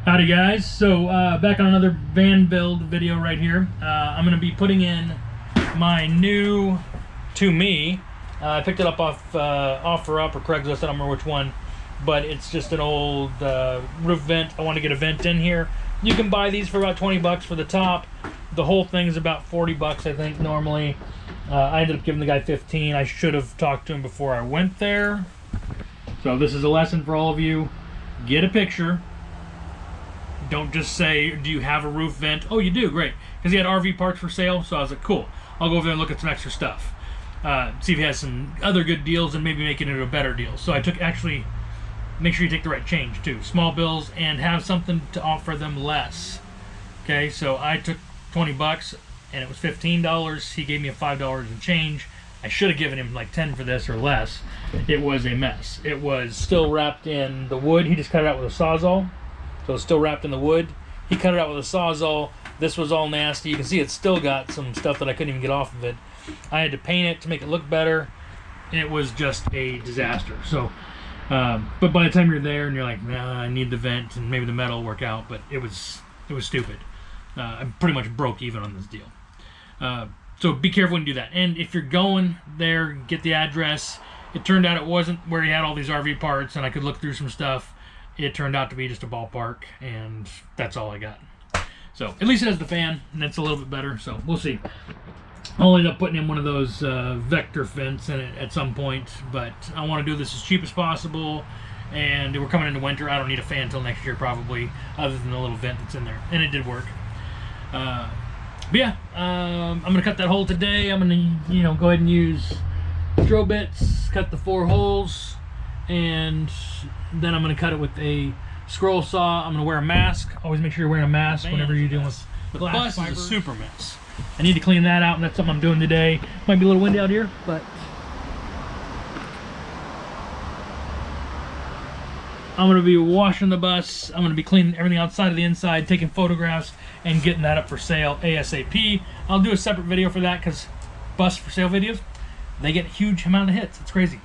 Howdy guys, so back on another van build video right here. I'm going to be putting in my new, to me, I picked it up off OfferUp or Craigslist, I don't remember which one, but it's just an old roof vent. I want to get a vent in here. You can buy these for about 20 bucks for the top. The whole thing's about 40 bucks I think normally. I ended up giving the guy 15. I should have talked to him before I went there. So this is a lesson for all of you. Get a picture. Don't just say, do you have a roof vent? Oh, you do, great. Because he had RV parts for sale, so I was like, cool. I'll go over there and look at some extra stuff. See if he has some other good deals and maybe make it into a better deal. So I took, actually, make sure you take the right change too. Small bills and have something to offer them less. Okay, so I took 20 bucks and it was $15. He gave me a $5 in change. I should have given him like 10 for this or less. It was a mess. It was still wrapped in the wood. He just cut it out with a Sawzall. So it's still wrapped in the wood. He cut it out with a Sawzall. This was all nasty. You can see it's still got some stuff that I couldn't even get off of it. I had to paint it to make it look better. It was just a disaster. So, but by the time you're there and you're like, nah, I need the vent and maybe the metal will work out, but it was stupid. I pretty much broke even on this deal. So be careful when you do that. And if you're going there, get the address. It turned out it wasn't where he had all these RV parts, and I could look through some stuff. It turned out to be just a ballpark, and that's all I got. So at least it has the fan, and that's a little bit better, so we'll see. I'll end up putting in one of those vector vents in it at some point, but I want to do this as cheap as possible, and we're coming into winter. I don't need a fan until next year probably, other than the little vent that's in there, and it did work. But yeah, I'm going to cut that hole today. I'm going to, go ahead and use drill bits, cut the 4 holes, and then I'm going to cut it with a scroll saw. I'm going to wear a mask. Always make sure you're wearing a mask whenever you're dealing with glass fiber. Is a super mess. I need to clean that out, and that's something I'm doing today. Might be a little windy out here, but I'm going to be washing the bus. I'm going to be cleaning everything outside of the inside, taking photographs, and getting that up for sale ASAP. I'll do a separate video for that because bus for sale videos, they get a huge amount of hits. It's crazy.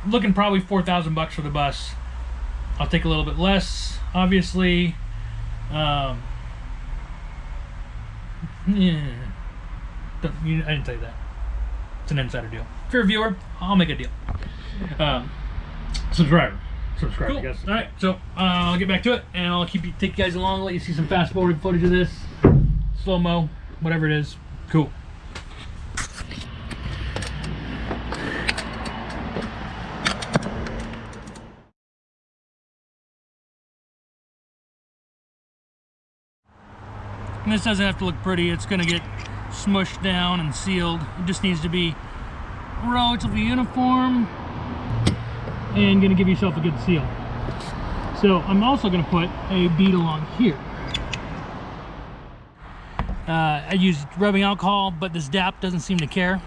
Looking probably 4,000 bucks for the bus. I'll take a little bit less, obviously. Yeah. I didn't tell you that. It's an insider deal. If you're a viewer, I'll make a deal. Subscribe, cool. I guess. All right, so I'll get back to it, and I'll take you guys along, let you see some fast forward footage of this, slow mo, whatever it is. Cool. And this doesn't have to look pretty. It's going to get smushed down and sealed. It just needs to be relatively uniform and going to give yourself a good seal. So I'm also going to put a bead along here. I used rubbing alcohol, but this DAP doesn't seem to care.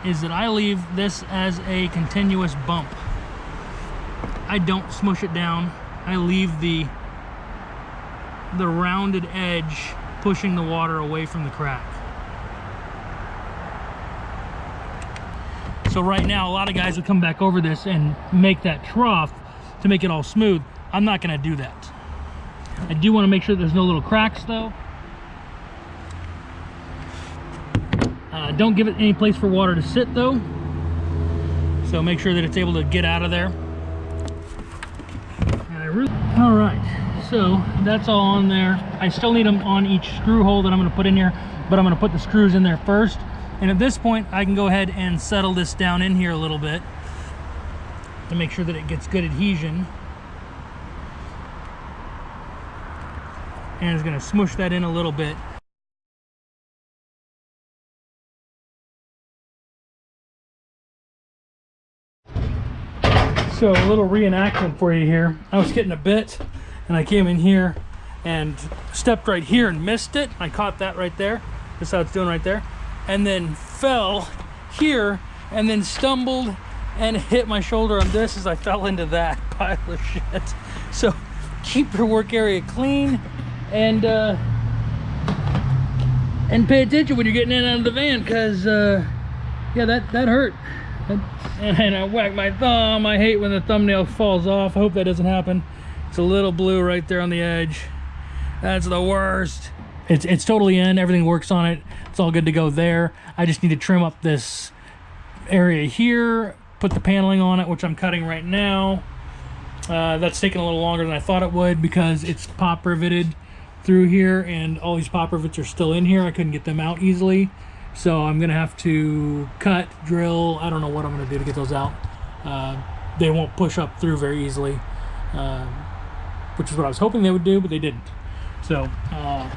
Is that I leave this as a continuous bump. I don't smush it down. I leave the rounded edge pushing the water away from the crack. So right now, a lot of guys will come back over this and make that trough to make it all smooth. I'm not gonna do that. I do wanna make sure there's no little cracks though. Don't give it any place for water to sit though. So make sure that it's able to get out of there. All right, so that's all on there. I still need them on each screw hole that I'm going to put in here, but I'm going to put the screws in there first. And at this point, I can go ahead and settle this down in here a little bit to make sure that it gets good adhesion. And it's going to smush that in a little bit. So a little reenactment for you here. I was getting a bit and I came in here and stepped right here and missed it. I caught that right there. That's how it's doing right there. And then fell here and then stumbled and hit my shoulder on this as I fell into that pile of shit. So keep your work area clean and pay attention when you're getting in and out of the van, because yeah, that hurt. And I whacked my thumb. I hate when the thumbnail falls off. I hope that doesn't happen. It's a little blue right there on the edge. That's the worst. It's totally in. Everything works on it. It's all good to go there. I just need to trim up this area here, put the paneling on it, which I'm cutting right now. That's taking a little longer than I thought it would because it's pop riveted through here, and all these pop rivets are still in here. I couldn't get them out easily, so I'm gonna have to cut, drill. I don't know what I'm gonna do to get those out. They won't push up through very easily, which is what I was hoping they would do, but they didn't. So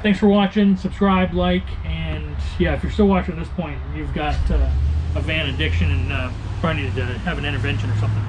thanks for watching. Subscribe, like, and yeah, if you're still watching at this point, you've got a van addiction and probably need to have an intervention or something.